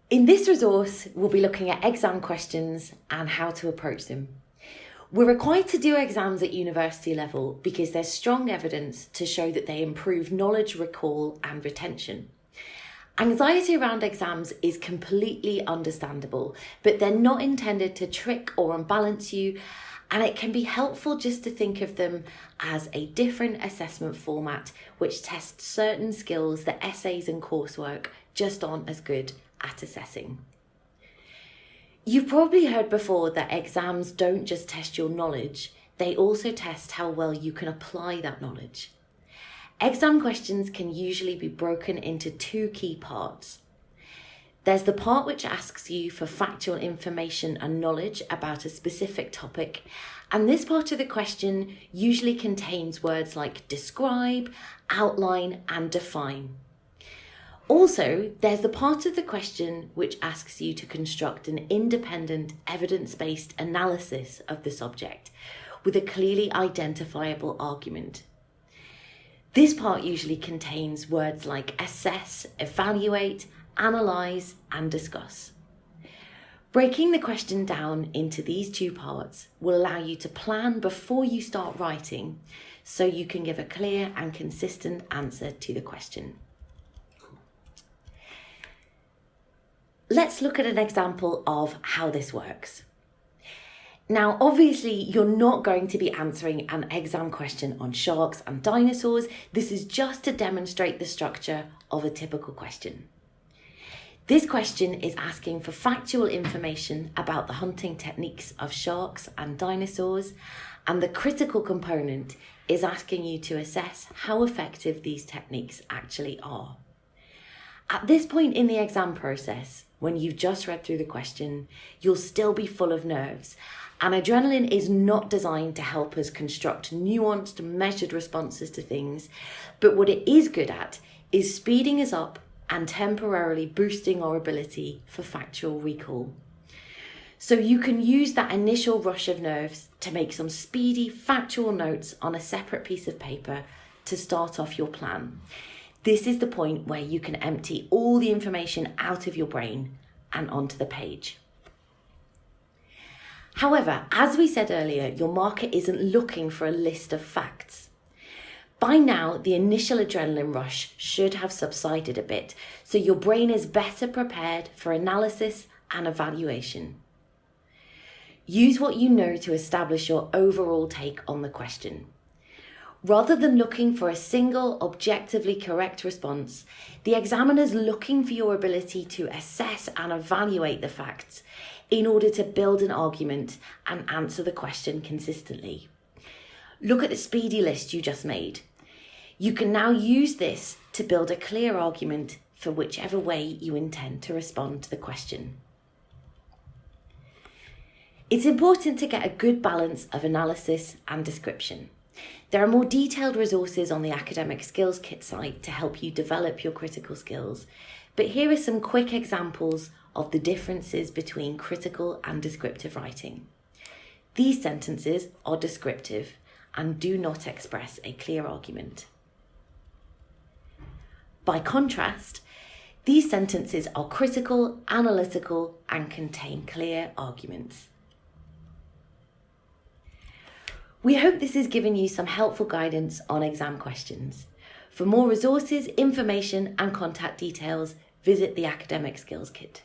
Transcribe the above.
In this resource, we'll be looking at exam questions and how to approach them. We're required to do exams at university level because there's strong evidence to show that they improve knowledge recall and retention. Anxiety around exams is completely understandable, but they're not intended to trick or unbalance you, and it can be helpful just to think of them as a different assessment format which tests certain skills that essays and coursework just aren't as good at assessing. You've probably heard before that exams don't just test your knowledge, they also test how well you can apply that knowledge. Exam questions can usually be broken into two key parts. There's the part which asks you for factual information and knowledge about a specific topic, and this part of the question usually contains words like describe, outline, and define. Also, there's the part of the question which asks you to construct an independent, evidence-based analysis of the subject with a clearly identifiable argument. This part usually contains words like assess, evaluate, analyse, and discuss. Breaking the question down into these two parts will allow you to plan before you start writing so you can give a clear and consistent answer to the question. Let's look at an example of how this works. Now, obviously, you're not going to be answering an exam question on sharks and dinosaurs. This is just to demonstrate the structure of a typical question. This question is asking for factual information about the hunting techniques of sharks and dinosaurs, and the critical component is asking you to assess how effective these techniques actually are. At this point in the exam process, when you've just read through the question, you'll still be full of nerves, and adrenaline is not designed to help us construct nuanced, measured responses to things, but what it is good at is speeding us up and temporarily boosting our ability for factual recall. So you can use that initial rush of nerves to make some speedy factual notes on a separate piece of paper to start off your plan. This is the point where you can empty all the information out of your brain and onto the page. However, as we said earlier, your marker isn't looking for a list of facts. By now, the initial adrenaline rush should have subsided a bit, so your brain is better prepared for analysis and evaluation. Use what you know to establish your overall take on the question. Rather than looking for a single objectively correct response, the examiner's looking for your ability to assess and evaluate the facts in order to build an argument and answer the question consistently. Look at the speedy list you just made. You can now use this to build a clear argument for whichever way you intend to respond to the question. It's important to get a good balance of analysis and description. There are more detailed resources on the Academic Skills Kit site to help you develop your critical skills, but here are some quick examples of the differences between critical and descriptive writing. These sentences are descriptive and do not express a clear argument. By contrast, these sentences are critical, analytical, and contain clear arguments. We hope this has given you some helpful guidance on exam questions. For more resources, information, and contact details, visit the Academic Skills Kit.